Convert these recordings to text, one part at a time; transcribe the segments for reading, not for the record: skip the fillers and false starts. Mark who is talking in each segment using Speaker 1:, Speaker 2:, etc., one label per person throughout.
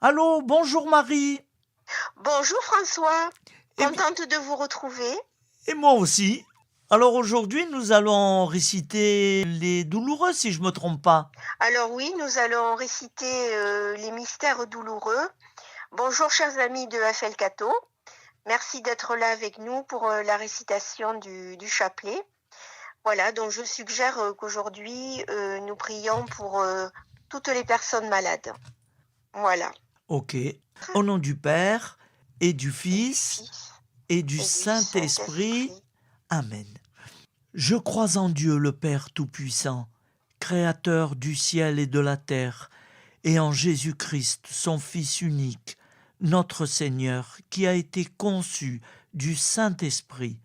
Speaker 1: Allô, bonjour Marie.
Speaker 2: Bonjour François,
Speaker 1: Eh bien,
Speaker 2: contente de vous retrouver.
Speaker 1: et moi aussi. Alors aujourd'hui, nous allons réciter les douloureux, si je me trompe pas.
Speaker 2: Alors oui, nous allons réciter les mystères douloureux. Bonjour chers amis de FL Cato, merci d'être là avec nous pour la récitation du chapelet. Voilà, donc je suggère qu'aujourd'hui nous prions pour toutes les personnes malades. Voilà,
Speaker 1: Ok. Au nom du Père et du
Speaker 2: et du
Speaker 1: Fils
Speaker 2: Fils
Speaker 1: et du
Speaker 2: et du
Speaker 1: Saint-Esprit.
Speaker 2: Saint-Esprit.
Speaker 1: Amen. Je crois en Dieu le Père Tout-Puissant, Créateur du ciel et de la terre, et en Jésus-Christ, son Fils unique, notre Seigneur, qui a été conçu du Saint-Esprit,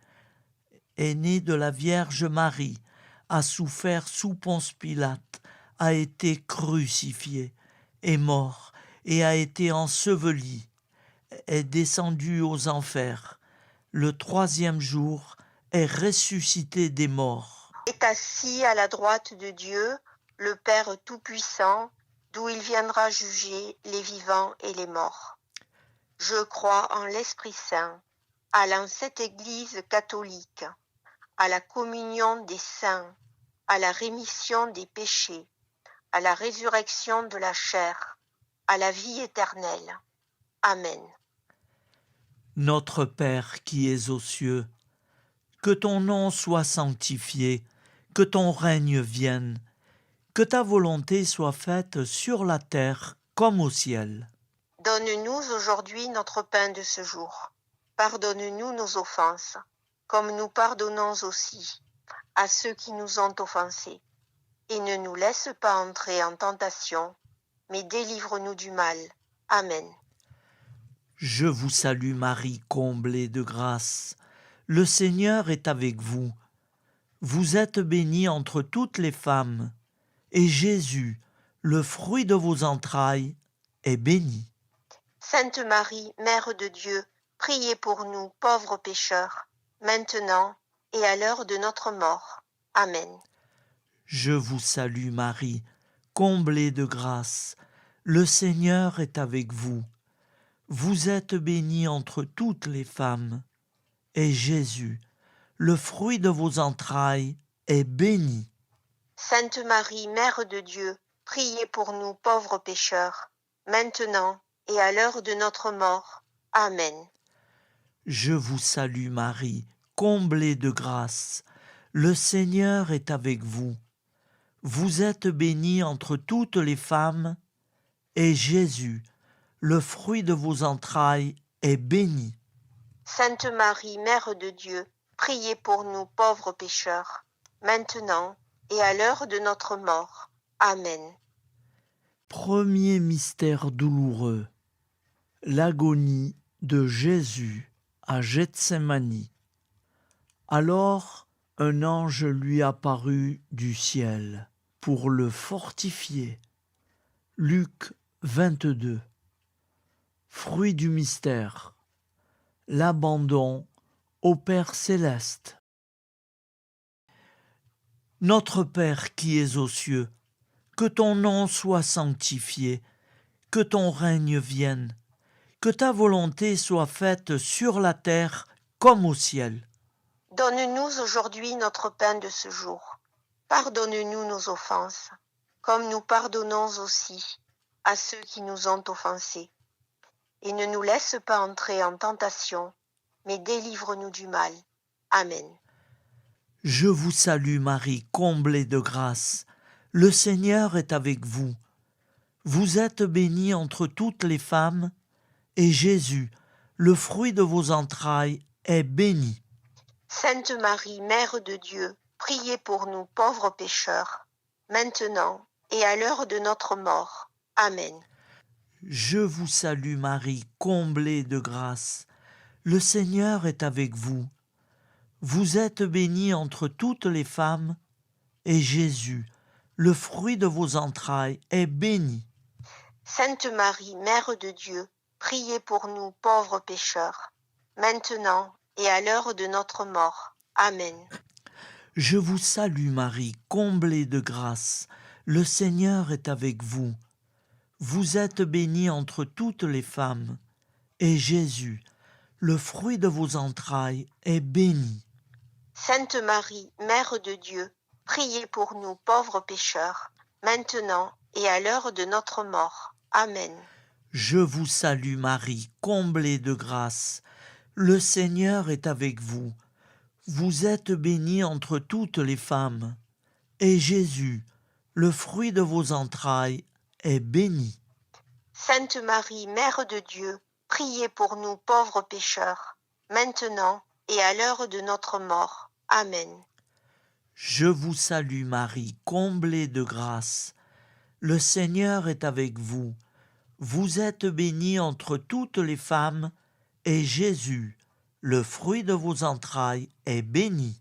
Speaker 1: est né de la Vierge Marie, a souffert sous Ponce Pilate, a été crucifié, est mort et a été enseveli, est descendu aux enfers. Le troisième jour est ressuscité des morts.
Speaker 2: Est assis à la droite de Dieu, le Père Tout-Puissant, d'où il viendra juger les vivants et les morts. Je crois en l'Esprit Saint, à la sainte Église catholique, à la communion des saints, à la rémission des péchés, à la résurrection de la chair, à la vie éternelle. Amen.
Speaker 1: Notre Père qui es aux cieux, que ton nom soit sanctifié, que ton règne vienne, que ta volonté soit faite sur la terre comme au ciel.
Speaker 2: Donne-nous aujourd'hui notre pain de ce jour. Pardonne-nous nos offenses, comme nous pardonnons aussi à ceux qui nous ont offensés. Et ne nous laisse pas entrer en tentation, mais délivre-nous du mal. Amen.
Speaker 1: Je vous salue Marie, comblée de grâce. Le Seigneur est avec vous. Vous êtes bénie entre toutes les femmes, et Jésus, le fruit de vos entrailles, est béni.
Speaker 2: Sainte Marie, Mère de Dieu, priez pour nous pauvres pécheurs, maintenant et à l'heure de notre mort. Amen.
Speaker 1: Je vous salue Marie, comblée de grâce. Le Seigneur est avec vous. Vous êtes bénie entre toutes les femmes, et Jésus, le fruit de vos entrailles, est béni.
Speaker 2: Sainte Marie, Mère de Dieu, priez pour nous pauvres pécheurs, maintenant et à l'heure de notre mort. Amen.
Speaker 1: Je vous salue Marie, comblée de grâce. Le Seigneur est avec vous. Vous êtes bénie entre toutes les femmes, et Jésus, le fruit de vos entrailles, est béni.
Speaker 2: Sainte Marie, Mère de Dieu, priez pour nous pauvres pécheurs, maintenant et à l'heure de notre mort. Amen.
Speaker 1: Premier mystère douloureux, l'agonie de Jésus à Gethsémani. Alors un ange lui apparut du ciel pour le fortifier. Luc 22. Fruit du mystère, l'abandon au Père céleste. Notre Père qui es aux cieux, que ton nom soit sanctifié, que ton règne vienne, que ta volonté soit faite sur la terre comme au ciel.
Speaker 2: Donne-nous aujourd'hui notre pain de ce jour. Pardonne-nous nos offenses, comme nous pardonnons aussi à ceux qui nous ont offensés. Et ne nous laisse pas entrer en tentation, mais délivre-nous du mal. Amen.
Speaker 1: Je vous salue Marie, comblée de grâce. Le Seigneur est avec vous. Vous êtes bénie entre toutes les femmes, et Jésus, le fruit de vos entrailles, est béni.
Speaker 2: Sainte Marie, Mère de Dieu, priez pour nous pauvres pécheurs, maintenant et à l'heure de notre mort. Amen.
Speaker 1: Je vous salue Marie, comblée de grâce. Le Seigneur est avec vous. Vous êtes bénie entre toutes les femmes, et Jésus, le fruit de vos entrailles, est béni.
Speaker 2: Sainte Marie, Mère de Dieu, priez pour nous pauvres pécheurs, maintenant et à l'heure de notre mort. Amen.
Speaker 1: Je vous salue Marie, comblée de grâce. Le Seigneur est avec vous. Vous êtes bénie entre toutes les femmes, et Jésus, le fruit de vos entrailles, est béni.
Speaker 2: Sainte Marie, Mère de Dieu, priez pour nous pauvres pécheurs, maintenant et à l'heure de notre mort. Amen.
Speaker 1: Je vous salue Marie, comblée de grâce. Le Seigneur est avec vous. Vous êtes bénie entre toutes les femmes, et Jésus, le fruit de vos entrailles, est béni.
Speaker 2: Sainte Marie, Mère de Dieu, priez pour nous pauvres pécheurs, maintenant et à l'heure de notre mort. Amen.
Speaker 1: Je vous salue Marie, comblée de grâce. Le Seigneur est avec vous. Vous êtes bénie entre toutes les femmes, et Jésus, le fruit de vos entrailles, est béni.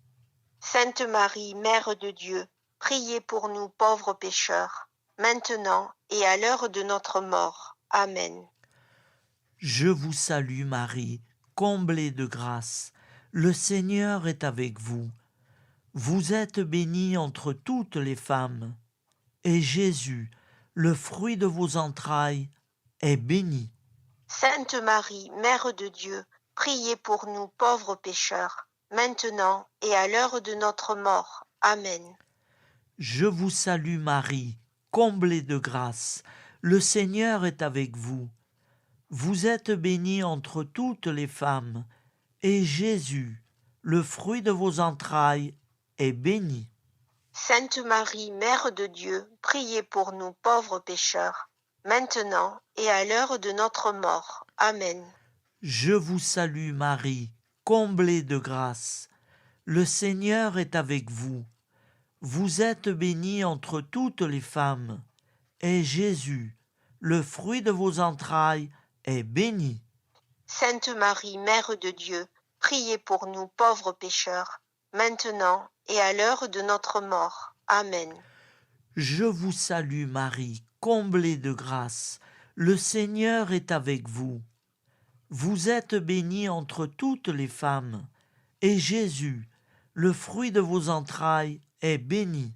Speaker 2: Sainte Marie, Mère de Dieu, priez pour nous pauvres pécheurs, maintenant et à l'heure de notre mort. Amen.
Speaker 1: Je vous salue Marie, comblée de grâce. Le Seigneur est avec vous. Vous êtes bénie entre toutes les femmes, et Jésus, le fruit de vos entrailles, est béni.
Speaker 2: Sainte Marie, Mère de Dieu, priez pour nous pauvres pécheurs, maintenant et à l'heure de notre mort. Amen.
Speaker 1: Je vous salue Marie, comblée de grâce. Le Seigneur est avec vous. Vous êtes bénie entre toutes les femmes, et Jésus, le fruit de vos entrailles, est béni.
Speaker 2: Sainte Marie, Mère de Dieu, priez pour nous pauvres pécheurs, maintenant et à l'heure de notre mort. Amen.
Speaker 1: Je vous salue Marie, comblée de grâce. Le Seigneur est avec vous. Vous êtes bénie entre toutes les femmes, et Jésus, le fruit de vos entrailles, est béni.
Speaker 2: Sainte Marie, Mère de Dieu, priez pour nous pauvres pécheurs, maintenant et à l'heure de notre mort. Amen.
Speaker 1: Je vous salue Marie, comblée de grâce. Le Seigneur est avec vous. Vous êtes bénie entre toutes les femmes, et Jésus, le fruit de vos entrailles, est béni.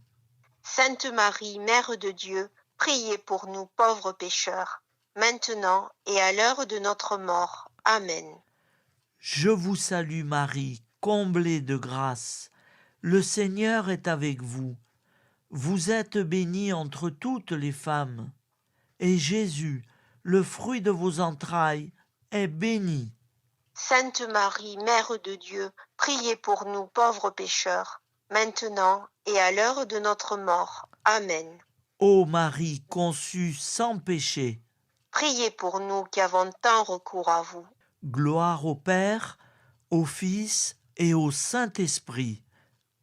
Speaker 2: Sainte Marie, Mère de Dieu, priez pour nous pauvres pécheurs, maintenant et à l'heure de notre mort. Amen.
Speaker 1: Je vous salue Marie, comblée de grâce. Le Seigneur est avec vous. Vous êtes bénie entre toutes les femmes, et Jésus, le fruit de vos entrailles, est béni.
Speaker 2: Sainte Marie, Mère de Dieu, priez pour nous pauvres pécheurs, maintenant et à l'heure de notre mort. Amen.
Speaker 1: Ô Marie conçue sans péché,
Speaker 2: Priez pour nous qui avons tant recours à vous.
Speaker 1: gloire au Père, au Fils et au Saint-Esprit,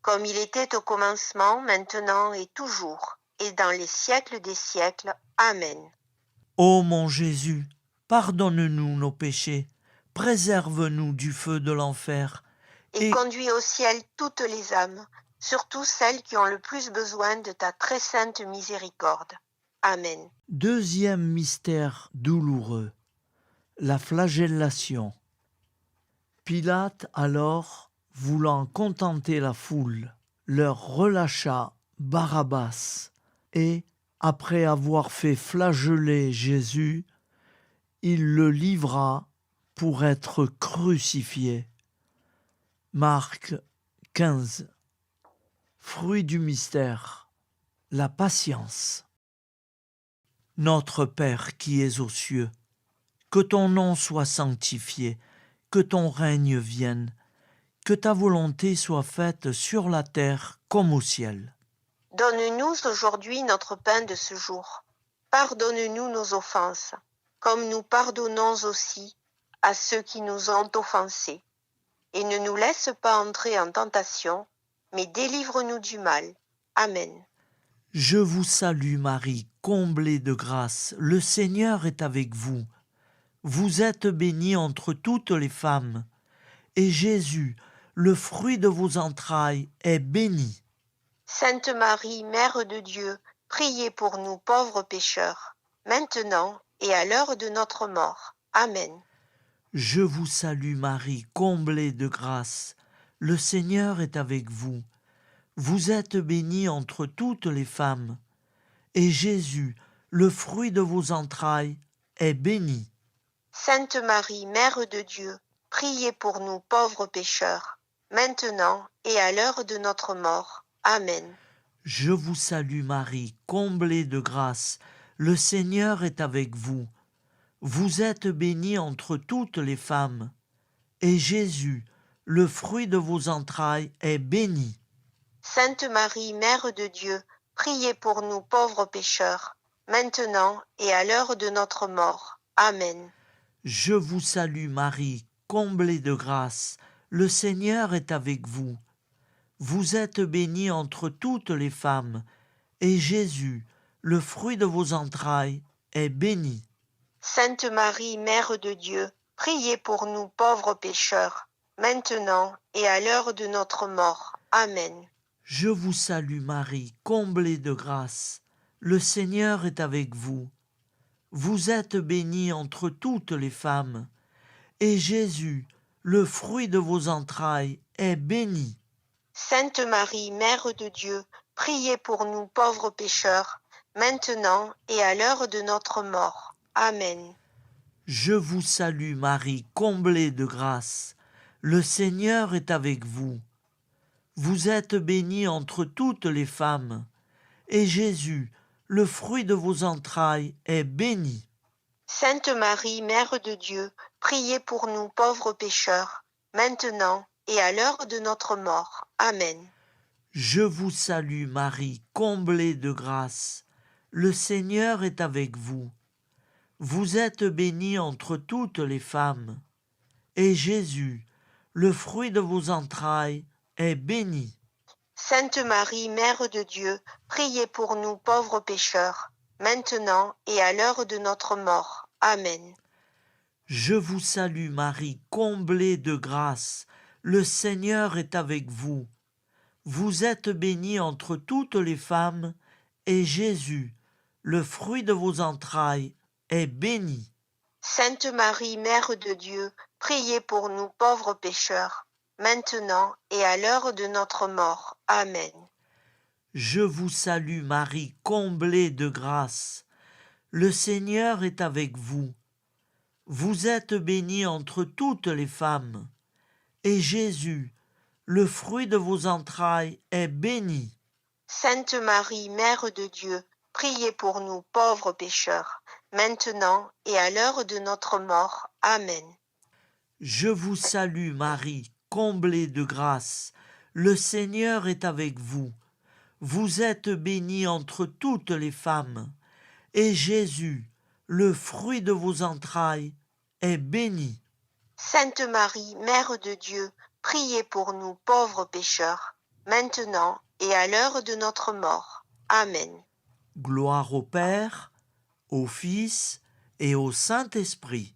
Speaker 2: Comme il était au commencement, maintenant et toujours, et dans les siècles des siècles. Amen.
Speaker 1: Ô mon Jésus, pardonne-nous nos péchés, préserve-nous du feu de l'enfer,
Speaker 2: Et
Speaker 1: et
Speaker 2: conduis au ciel toutes les âmes, surtout celles qui ont le plus besoin de ta très sainte miséricorde. Amen.
Speaker 1: deuxième mystère douloureux, la flagellation. Pilate alors, voulant contenter la foule, leur relâcha Barabbas, et, après avoir fait flageller Jésus, il le livra pour être crucifié. Marc 15. Fruit du mystère, la patience. Notre Père qui es aux cieux, que ton nom soit sanctifié, que ton règne vienne, que ta volonté soit faite sur la terre comme au ciel.
Speaker 2: Donne-nous aujourd'hui notre pain de ce jour. Pardonne-nous nos offenses, comme nous pardonnons aussi à ceux qui nous ont offensés. Et ne nous laisse pas entrer en tentation, mais délivre-nous du mal. Amen.
Speaker 1: Je vous salue Marie, comblée de grâce, le Seigneur est avec vous. Vous êtes bénie entre toutes les femmes, et Jésus, le fruit de vos entrailles, est béni.
Speaker 2: Sainte Marie, Mère de Dieu, priez pour nous pauvres pécheurs, maintenant et à l'heure de notre mort. Amen.
Speaker 1: Je vous salue Marie, comblée de grâce, le Seigneur est avec vous. Vous êtes bénie entre toutes les femmes, et Jésus, le fruit de vos entrailles, est béni.
Speaker 2: Sainte Marie, Mère de Dieu, priez pour nous pauvres pécheurs, maintenant et à l'heure de notre mort. Amen.
Speaker 1: Je vous salue Marie, comblée de grâce, le Seigneur est avec vous. Vous êtes bénie entre toutes les femmes, et Jésus, le fruit de vos entrailles, est béni.
Speaker 2: Sainte Marie, Mère de Dieu, priez pour nous pauvres pécheurs, maintenant et à l'heure de notre mort. Amen.
Speaker 1: Je vous salue Marie, comblée de grâce, le Seigneur est avec vous. Vous êtes bénie entre toutes les femmes, et Jésus, le fruit de vos entrailles, est béni.
Speaker 2: Sainte Marie, Mère de Dieu, priez pour nous pauvres pécheurs, maintenant et à l'heure de notre mort. Amen.
Speaker 1: Je vous salue Marie, comblée de grâce, le Seigneur est avec vous. Vous êtes bénie entre toutes les femmes, et Jésus, le fruit de vos entrailles, est béni.
Speaker 2: Sainte Marie, Mère de Dieu, priez pour nous pauvres pécheurs, maintenant et à l'heure de notre mort. Amen.
Speaker 1: Je vous salue Marie, comblée de grâce, le Seigneur est avec vous. Vous êtes bénie entre toutes les femmes, et Jésus, le fruit de vos entrailles, est béni.
Speaker 2: Sainte Marie, Mère de Dieu, priez pour nous pauvres pécheurs, maintenant et à l'heure de notre mort. Amen.
Speaker 1: Je vous salue Marie, comblée de grâce, le Seigneur est avec vous. Vous êtes bénie entre toutes les femmes, et Jésus, le fruit de vos entrailles, est béni.
Speaker 2: Sainte Marie, Mère de Dieu, priez pour nous pauvres pécheurs, maintenant et à l'heure de notre mort. Amen.
Speaker 1: Je vous salue Marie, comblée de grâce, le Seigneur est avec vous. Vous êtes bénie entre toutes les femmes, et Jésus, le fruit de vos entrailles, est béni.
Speaker 2: Sainte Marie, Mère de Dieu, priez pour nous pauvres pécheurs, maintenant et à l'heure de notre mort. Amen.
Speaker 1: Je vous salue Marie, comblée de grâce. Le Seigneur est avec vous. Vous êtes bénie entre toutes les femmes, et Jésus, le fruit de vos entrailles, est béni.
Speaker 2: Sainte Marie, Mère de Dieu, priez pour nous pauvres pécheurs, maintenant et à l'heure de notre mort. Amen.
Speaker 1: Je vous salue Marie, comblée de grâce. Le Seigneur est avec vous. Vous êtes bénie entre toutes les femmes, et Jésus, le fruit de vos entrailles, est béni.
Speaker 2: Sainte Marie, Mère de Dieu, priez pour nous pauvres pécheurs, maintenant et à l'heure de notre mort. Amen.
Speaker 1: Gloire au Père, au Fils et au Saint-Esprit.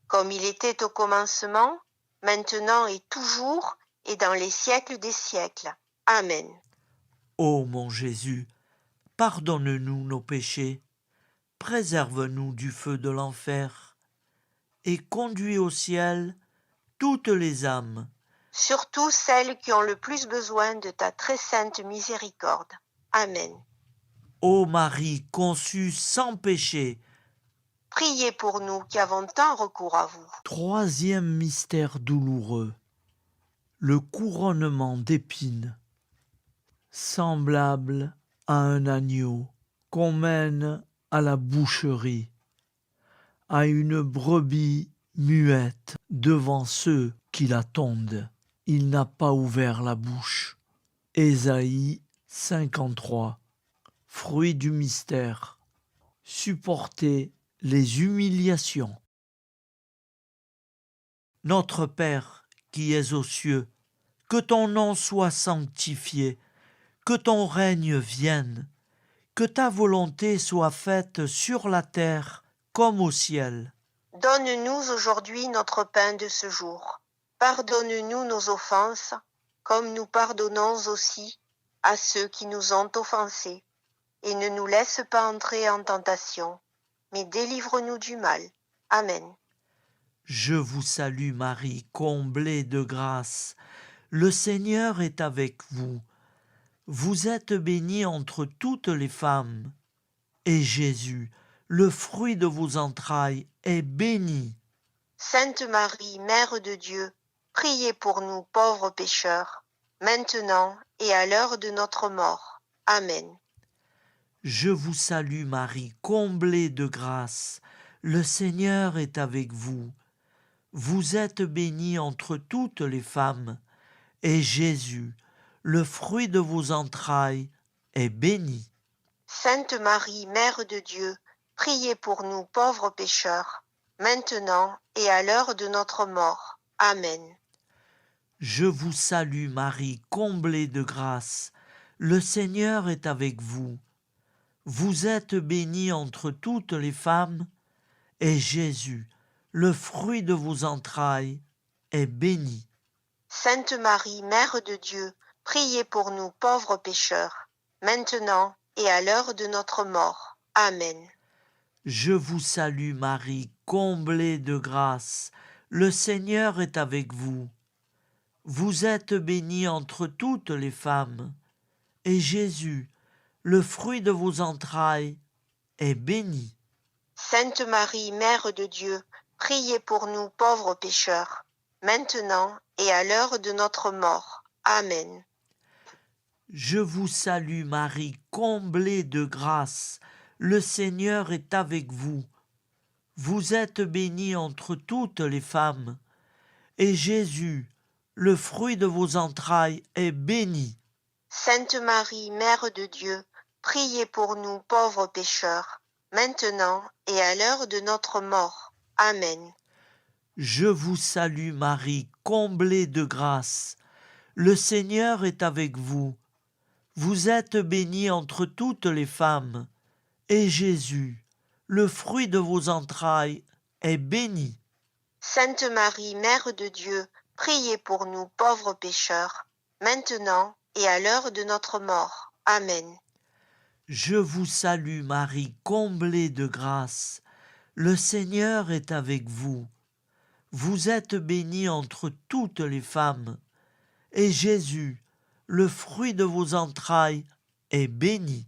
Speaker 2: Comme il était au commencement, maintenant et toujours, et dans les siècles des siècles. Amen.
Speaker 1: Ô mon Jésus, pardonne-nous nos péchés, préserve-nous du feu de l'enfer, et conduis au ciel toutes les âmes,
Speaker 2: Surtout celles qui ont le plus besoin de ta très sainte miséricorde. Amen.
Speaker 1: ô Marie conçue sans péché.
Speaker 2: Priez pour nous qui avons tant recours à vous.
Speaker 1: Troisième mystère douloureux, le couronnement d'épines, semblable à un agneau qu'on mène à la boucherie, à une brebis muette devant ceux qui la tondent. Il n'a pas ouvert la bouche. Ésaïe 53. Fruit du mystère. Supporter les humiliations. Notre Père qui es aux cieux, que ton nom soit sanctifié, que ton règne vienne, que ta volonté soit faite sur la terre comme au ciel.
Speaker 2: Donne-nous aujourd'hui notre pain de ce jour. Pardonne-nous nos offenses, comme nous pardonnons aussi à ceux qui nous ont offensés. Et ne nous laisse pas entrer en tentation, mais délivre-nous du mal. Amen.
Speaker 1: Je vous salue Marie, comblée de grâce. Le Seigneur est avec vous. Vous êtes bénie entre toutes les femmes, et Jésus, le fruit de vos entrailles est béni.
Speaker 2: Sainte Marie, Mère de Dieu, priez pour nous pauvres pécheurs, maintenant et à l'heure de notre mort. Amen.
Speaker 1: Je vous salue Marie, comblée de grâce. Le Seigneur est avec vous. Vous êtes bénie entre toutes les femmes, et Jésus, le fruit de vos entrailles, est béni.
Speaker 2: Sainte Marie, Mère de Dieu, priez pour nous pauvres pécheurs, maintenant et à l'heure de notre mort. Amen.
Speaker 1: Je vous salue Marie, comblée de grâce. Le Seigneur est avec vous. Vous êtes bénie entre toutes les femmes, et Jésus, le fruit de vos entrailles, est béni.
Speaker 2: Sainte Marie, Mère de Dieu, priez pour nous pauvres pécheurs, maintenant et à l'heure de notre mort. Amen.
Speaker 1: Je vous salue Marie, comblée de grâce. Le Seigneur est avec vous. Vous êtes bénie entre toutes les femmes, et Jésus, le fruit de vos entrailles, est béni.
Speaker 2: Sainte Marie, Mère de Dieu, priez pour nous pauvres pécheurs, maintenant et à l'heure de notre mort. Amen.
Speaker 1: Je vous salue Marie, comblée de grâce. Le Seigneur est avec vous. Vous êtes bénie entre toutes les femmes, et Jésus, le fruit de vos entrailles, est béni.
Speaker 2: Sainte Marie, Mère de Dieu, priez pour nous pauvres pécheurs, maintenant et à l'heure de notre mort. Amen.
Speaker 1: Je vous salue Marie, comblée de grâce. Le Seigneur est avec vous. Vous êtes bénie entre toutes les femmes, et Jésus, le fruit de vos entrailles, est béni.
Speaker 2: Sainte Marie, Mère de Dieu, priez pour nous pauvres pécheurs, maintenant et à l'heure de notre mort. Amen.
Speaker 1: Je vous salue Marie, comblée de grâce. Le Seigneur est avec vous. Vous êtes bénie entre toutes les femmes, et Jésus, le fruit de vos entrailles, est béni.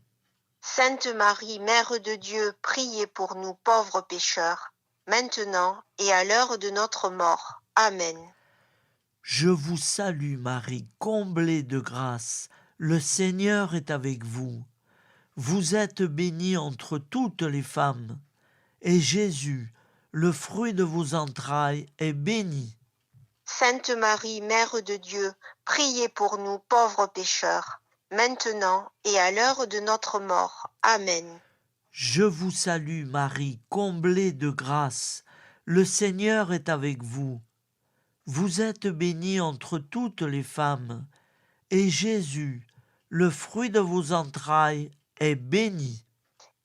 Speaker 2: Sainte Marie, Mère de Dieu, priez pour nous pauvres pécheurs, maintenant et à l'heure de notre mort. Amen.
Speaker 1: Je vous salue Marie, comblée de grâce. Le Seigneur est avec vous. Vous êtes bénie entre toutes les femmes, et Jésus, le fruit de vos entrailles, est béni.
Speaker 2: Sainte Marie, Mère de Dieu, priez pour nous pauvres pécheurs, maintenant et à l'heure de notre mort. Amen.
Speaker 1: Je vous salue Marie, comblée de grâce. Le Seigneur est avec vous. Vous êtes bénie entre toutes les femmes, et Jésus, le fruit de vos entrailles, est béni.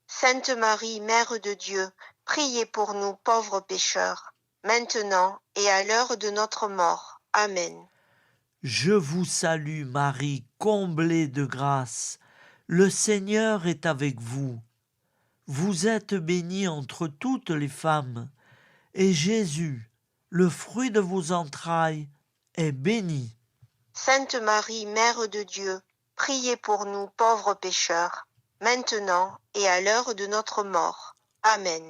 Speaker 2: Sainte Marie, Mère de Dieu, priez pour nous pauvres pécheurs, maintenant et à l'heure de notre mort. Amen.
Speaker 1: Je vous salue Marie, comblée de grâce. Le Seigneur est avec vous. Vous êtes bénie entre toutes les femmes, et Jésus, le fruit de vos entrailles, est béni.
Speaker 2: Sainte Marie, Mère de Dieu, priez pour nous pauvres pécheurs, maintenant et à l'heure de notre mort. Amen.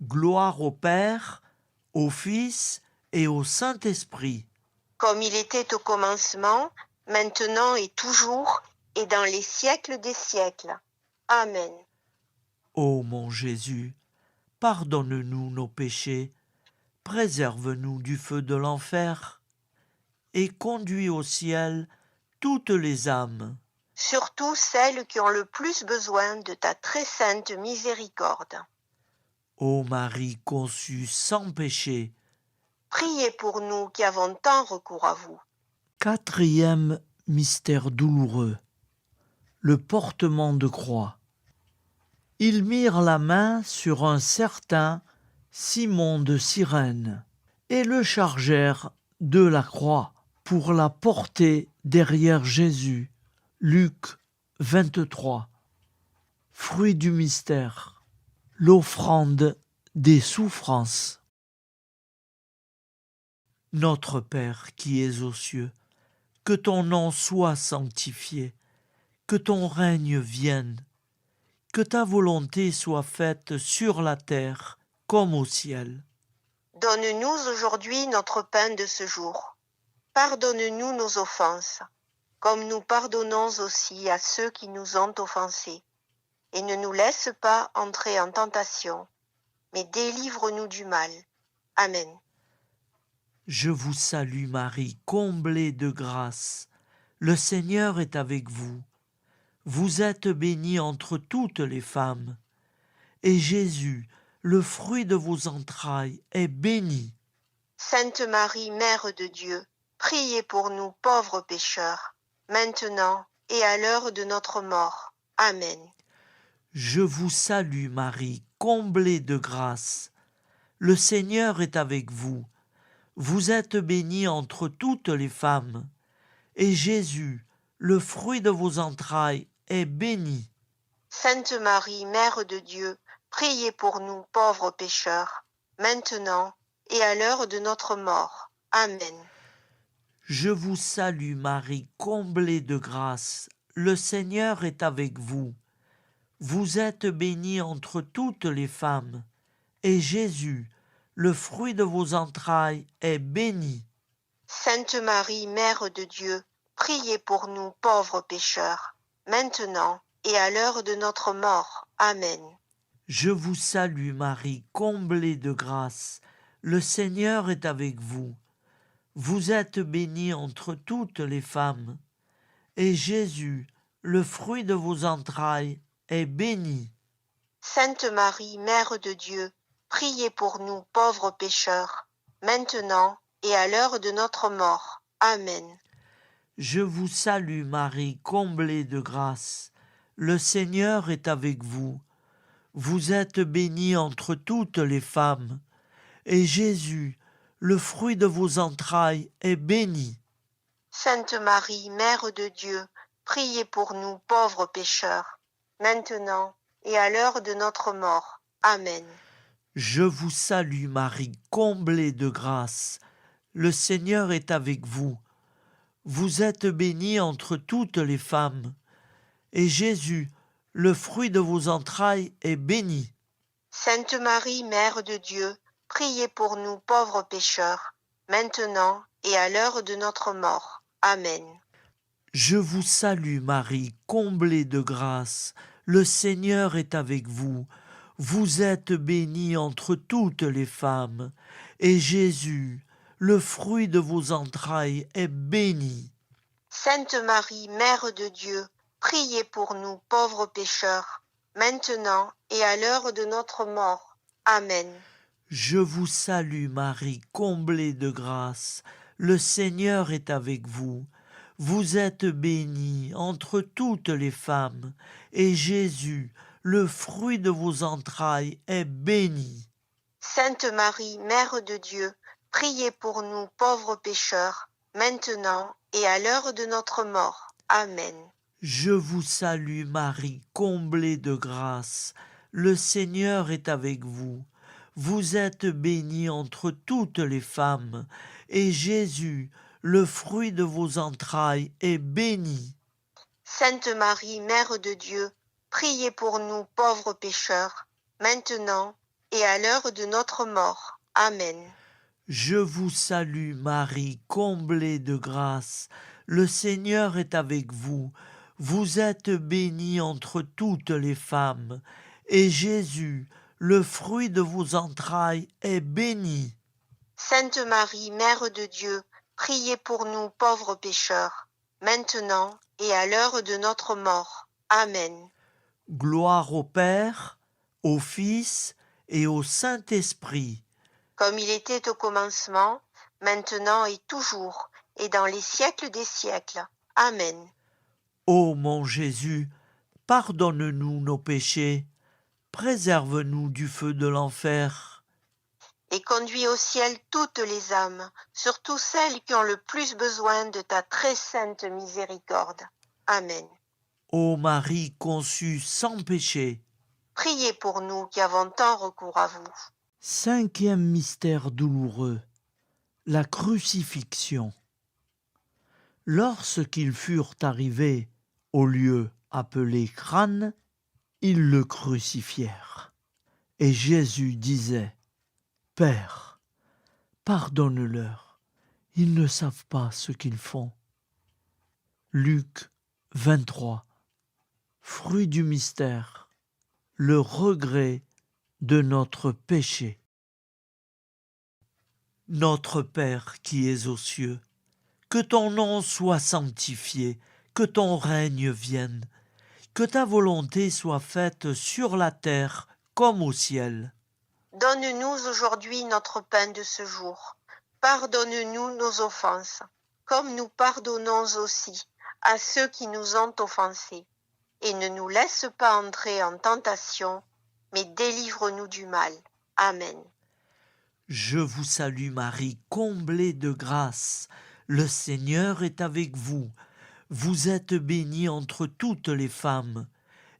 Speaker 1: Gloire au Père, au Fils et au Saint-Esprit.
Speaker 2: Comme il était au commencement, maintenant et toujours, et dans les siècles des siècles. Amen.
Speaker 1: Ô mon Jésus, pardonne-nous nos péchés, préserve-nous du feu de l'enfer, et conduis au ciel toutes les âmes,
Speaker 2: Surtout celles qui ont le plus besoin de ta très sainte miséricorde.
Speaker 1: ô Marie conçue sans péché.
Speaker 2: Priez pour nous qui avons tant recours à vous.
Speaker 1: Quatrième mystère douloureux, le portement de croix. Ils mirent la main sur un certain Simon de Cyrène et le chargèrent de la croix pour la porter derrière Jésus. Luc 23. Fruit du mystère, l'offrande des souffrances. Notre Père qui es aux cieux, que ton nom soit sanctifié, que ton règne vienne, Que ta volonté soit faite sur la terre comme au ciel.
Speaker 2: Donne-nous aujourd'hui notre pain de ce jour. Pardonne-nous nos offenses, comme nous pardonnons aussi à ceux qui nous ont offensés. Et ne nous laisse pas entrer en tentation, mais délivre-nous du mal. Amen.
Speaker 1: Je vous salue Marie, comblée de grâce. Le Seigneur est avec vous. Vous êtes bénie entre toutes les femmes. Et Jésus, le fruit de vos entrailles, est béni.
Speaker 2: Sainte Marie, Mère de Dieu, priez pour nous pauvres pécheurs, maintenant et à l'heure de notre mort. Amen.
Speaker 1: Je vous salue Marie, comblée de grâce. Le Seigneur est avec vous. Vous êtes bénie entre toutes les femmes. Et Jésus, le fruit de vos entrailles, est béni.
Speaker 2: Sainte Marie, Mère de Dieu, priez pour nous pauvres pécheurs, maintenant et à l'heure de notre mort. Amen.
Speaker 1: Je vous salue Marie, comblée de grâce. Le Seigneur est avec vous. Vous êtes bénie entre toutes les femmes. Et Jésus, le fruit de vos entrailles, est béni.
Speaker 2: Sainte Marie, Mère de Dieu, priez pour nous pauvres pécheurs, maintenant et à l'heure de notre mort. Amen.
Speaker 1: Je vous salue Marie, comblée de grâce. Le Seigneur est avec vous. Vous êtes bénie entre toutes les femmes. Et Jésus, le fruit de vos entrailles, est béni.
Speaker 2: Sainte Marie, Mère de Dieu, priez pour nous pauvres pécheurs, maintenant et à l'heure de notre mort. Amen.
Speaker 1: Je vous salue Marie, comblée de grâce. Le Seigneur est avec vous. Vous êtes bénie entre toutes les femmes. Et Jésus, le fruit de vos entrailles, est béni.
Speaker 2: Sainte Marie, Mère de Dieu, priez pour nous pauvres pécheurs, maintenant et à l'heure de notre mort. Amen.
Speaker 1: Je vous salue Marie, comblée de grâce. Le Seigneur est avec vous. Vous êtes bénie entre toutes les femmes. Et Jésus, le fruit de vos entrailles, est béni.
Speaker 2: Sainte Marie, Mère de Dieu, priez pour nous pauvres pécheurs, maintenant et à l'heure de notre mort. Amen.
Speaker 1: Je vous salue Marie, comblée de grâce. Le Seigneur est avec vous. Vous êtes bénie entre toutes les femmes. Et Jésus, le fruit de vos entrailles, est béni.
Speaker 2: Sainte Marie, Mère de Dieu, priez pour nous pauvres pécheurs, maintenant et à l'heure de notre mort. Amen.
Speaker 1: Je vous salue Marie, comblée de grâce. Le Seigneur est avec vous. Vous êtes bénie entre toutes les femmes, et Jésus, le fruit de vos entrailles, est béni.
Speaker 2: Sainte Marie, Mère de Dieu, priez pour nous pauvres pécheurs, maintenant et à l'heure de notre mort. Amen.
Speaker 1: Je vous salue Marie, comblée de grâce. Le Seigneur est avec vous. Vous êtes bénie entre toutes les femmes, et Jésus, le fruit de vos entrailles, est béni.
Speaker 2: Sainte Marie, Mère de Dieu, priez pour nous pauvres pécheurs, maintenant et à l'heure de notre mort. Amen.
Speaker 1: Je vous salue Marie, comblée de grâce. Le Seigneur est avec vous. Vous êtes bénie entre toutes les femmes, et Jésus, le fruit de vos entrailles, est béni.
Speaker 2: Sainte Marie, Mère de Dieu, priez pour nous pauvres pécheurs, maintenant et à l'heure de notre mort. Amen.
Speaker 1: Gloire au Père, au Fils et au Saint-Esprit.
Speaker 2: Comme il était au commencement, maintenant et toujours, et dans les siècles des siècles. Amen.
Speaker 1: Ô mon Jésus, pardonne-nous nos péchés, préserve-nous du feu de l'enfer.
Speaker 2: Et conduis au ciel toutes les âmes, surtout celles qui ont le plus besoin de ta très sainte miséricorde. Amen.
Speaker 1: Ô Marie conçue sans péché.
Speaker 2: Priez pour nous qui avons tant recours à vous.
Speaker 1: Cinquième mystère douloureux, la crucifixion. Lorsqu'ils furent arrivés au lieu appelé Crâne, Ils le crucifièrent. Et Jésus disait, « Père, pardonne-leur, ils ne savent pas ce qu'ils font. » Luc 23. Fruit du mystère, le regret de notre péché. Notre Père qui es aux cieux, que ton nom soit sanctifié, que ton règne vienne, que ta volonté soit faite sur la terre comme au ciel.
Speaker 2: Donne-nous aujourd'hui notre pain de ce jour. Pardonne-nous nos offenses, comme nous pardonnons aussi à ceux qui nous ont offensés. Et ne nous laisse pas entrer en tentation, mais délivre-nous du mal. Amen.
Speaker 1: Je vous salue Marie, comblée de grâce. Le Seigneur est avec vous. Vous êtes bénie entre toutes les femmes.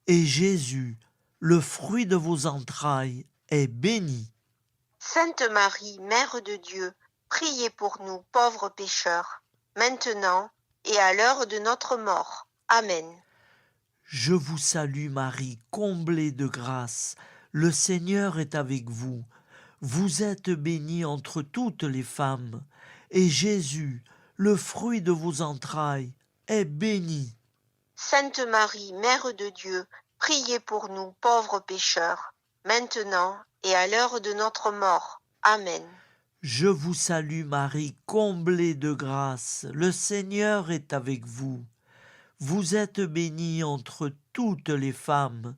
Speaker 1: Et Jésus, le fruit de vos entrailles, est béni.
Speaker 2: Sainte Marie, Mère de Dieu, priez pour nous pauvres pécheurs, maintenant et à l'heure de notre mort. Amen.
Speaker 1: Je vous salue Marie, comblée de grâce. Le Seigneur est avec vous. Vous êtes bénie entre toutes les femmes. Et Jésus, le fruit de vos entrailles, est béni.
Speaker 2: Sainte Marie, Mère de Dieu, priez pour nous pauvres pécheurs, maintenant et à l'heure de notre mort. Amen.
Speaker 1: Je vous salue Marie, comblée de grâce. Le Seigneur est avec vous. Vous êtes bénie entre toutes les femmes.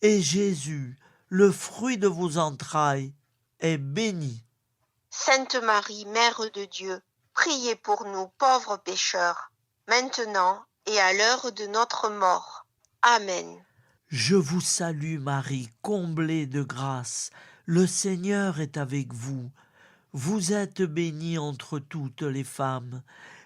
Speaker 1: Et Jésus, le fruit de vos entrailles, est béni.
Speaker 2: Sainte Marie, Mère de Dieu, priez pour nous pauvres pécheurs, maintenant et à l'heure de notre mort. Amen.
Speaker 1: Je vous salue Marie, comblée de grâce. Le Seigneur est avec vous. Vous êtes bénie entre toutes les femmes.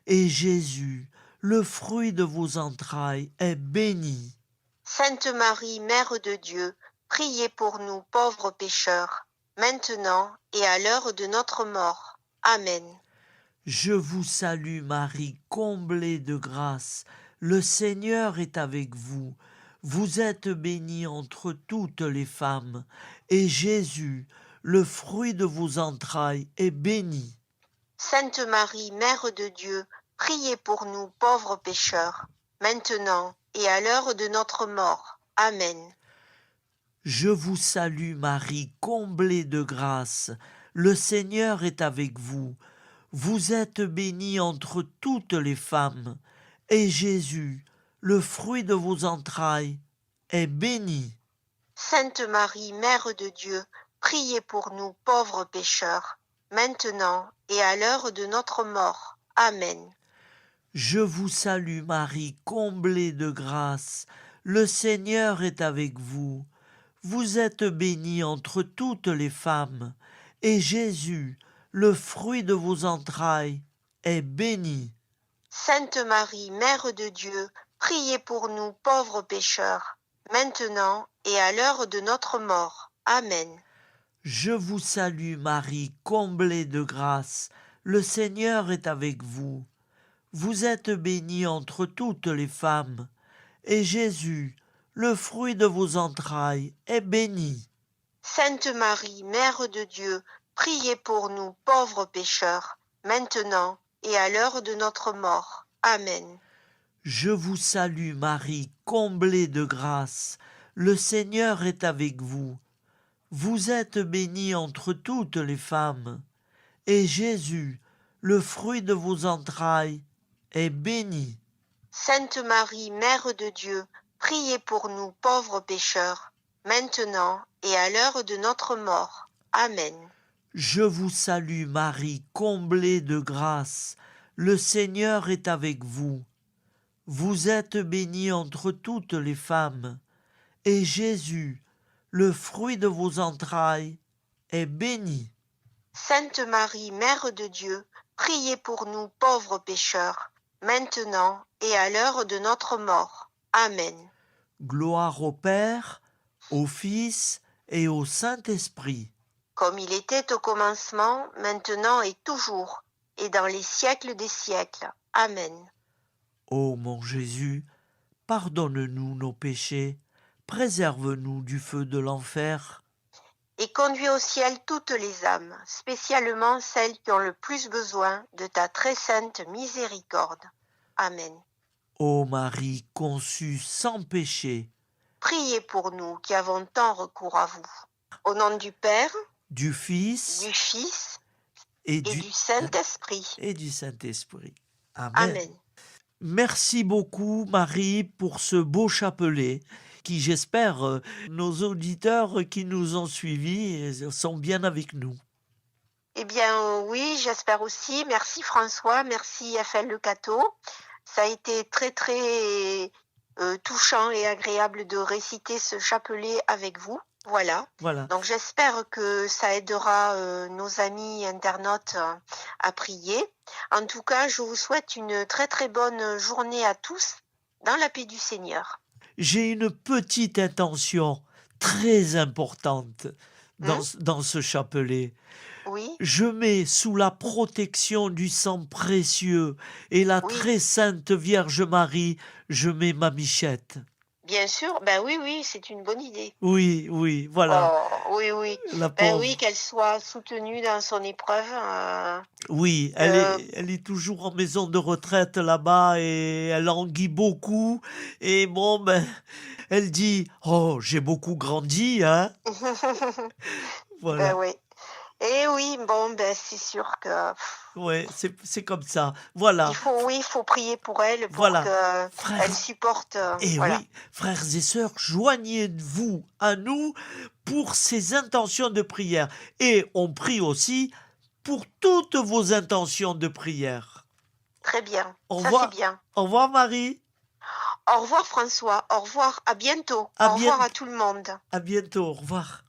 Speaker 1: Et Jésus, le fruit de vos entrailles, est béni.
Speaker 2: Sainte Marie, Mère de Dieu, priez pour nous pauvres pécheurs, maintenant et à l'heure de notre mort. Amen.
Speaker 1: Je vous salue Marie, comblée de grâce. Le Seigneur est avec vous. Vous êtes bénie entre toutes les femmes. Et Jésus, le fruit de vos entrailles, est béni.
Speaker 2: Sainte Marie, Mère de Dieu, priez pour nous pauvres pécheurs, maintenant et à l'heure de notre mort. Amen.
Speaker 1: Je vous salue Marie, comblée de grâce. Le Seigneur est avec vous. Vous êtes bénie entre toutes les femmes. Et Jésus, le fruit de vos entrailles, est béni.
Speaker 2: Sainte Marie, Mère de Dieu, priez pour nous pauvres pécheurs, maintenant et à l'heure de notre mort. Amen.
Speaker 1: Je vous salue Marie, comblée de grâce. Le Seigneur est avec vous. Vous êtes bénie entre toutes les femmes. Et Jésus, le fruit de vos entrailles, est béni.
Speaker 2: Sainte Marie, Mère de Dieu, priez pour nous pauvres pécheurs, maintenant et à l'heure de notre mort. Amen.
Speaker 1: Je vous salue Marie, comblée de grâce. Le Seigneur est avec vous. Vous êtes bénie entre toutes les femmes. Et Jésus, le fruit de vos entrailles, est béni.
Speaker 2: Sainte Marie, Mère de Dieu, priez pour nous pauvres pécheurs, maintenant et à l'heure de notre mort. Amen.
Speaker 1: Je vous salue Marie, comblée de grâce. Le Seigneur est avec vous. Vous êtes bénie entre toutes les femmes. Et Jésus, le fruit de vos entrailles, est béni.
Speaker 2: Sainte Marie, Mère de Dieu, priez pour nous pauvres pécheurs, maintenant et à l'heure de notre mort. Amen.
Speaker 1: Je vous salue Marie, comblée de grâce. Le Seigneur est avec vous. Vous êtes bénie entre toutes les femmes. Et Jésus, le fruit de vos entrailles, est béni.
Speaker 2: Sainte Marie, Mère de Dieu, priez pour nous pauvres pécheurs, maintenant et à l'heure de notre mort. Amen.
Speaker 1: Gloire au Père, au Fils et au Saint-Esprit.
Speaker 2: Comme il était au commencement, maintenant et toujours, et dans les siècles des siècles. Amen.
Speaker 1: Ô mon Jésus, pardonne-nous nos péchés, préserve-nous du feu de l'enfer.
Speaker 2: Et conduis au ciel toutes les âmes, spécialement celles qui ont le plus besoin de ta très sainte miséricorde. Amen.
Speaker 1: Ô Marie conçue sans péché,
Speaker 2: Priez pour nous qui avons tant recours à vous. Au nom du Père,
Speaker 1: du Fils
Speaker 2: du Fils
Speaker 1: et
Speaker 2: et du Saint-Esprit.
Speaker 1: Saint-Esprit. Amen.
Speaker 2: Amen.
Speaker 1: Merci beaucoup Marie pour ce beau chapelet qui, j'espère, nos auditeurs qui nous ont suivis sont bien avec nous.
Speaker 2: Eh bien oui, j'espère aussi. Merci François, merci FL Le Cateau. Ça a été très très touchant et agréable de réciter ce chapelet avec vous. Voilà. Donc j'espère que ça aidera nos amis internautes à prier. En tout cas, je vous souhaite une très très bonne journée à tous dans la paix du Seigneur.
Speaker 1: J'ai une petite intention très importante dans ce chapelet.
Speaker 2: Oui.
Speaker 1: Je mets sous la protection du sang précieux et la très sainte Vierge Marie, je mets ma Michette.
Speaker 2: Bien sûr, ben oui, c'est une bonne idée.
Speaker 1: Oui, voilà.
Speaker 2: Oh, oui. Ben oui, qu'elle soit soutenue dans son épreuve.
Speaker 1: Oui, elle est toujours en maison de retraite là-bas et elle languit beaucoup. Et bon, ben, elle dit, oh, j'ai beaucoup grandi, hein. Voilà.
Speaker 2: Ben oui. Et oui, bon, ben c'est sûr que...
Speaker 1: Ouais, c'est comme ça. Voilà.
Speaker 2: Il faut prier pour elle, pour qu'elle supporte.
Speaker 1: Et
Speaker 2: voilà.
Speaker 1: oui, frères et sœurs, joignez-vous à nous pour ces intentions de prière. Et on prie aussi pour toutes vos intentions de prière.
Speaker 2: Très bien.
Speaker 1: Au
Speaker 2: Ça,
Speaker 1: revoir.
Speaker 2: c'est bien.
Speaker 1: Au revoir, Marie.
Speaker 2: Au revoir, François. Au revoir. À bientôt. Au revoir à tout le monde.
Speaker 1: À bientôt. Au revoir.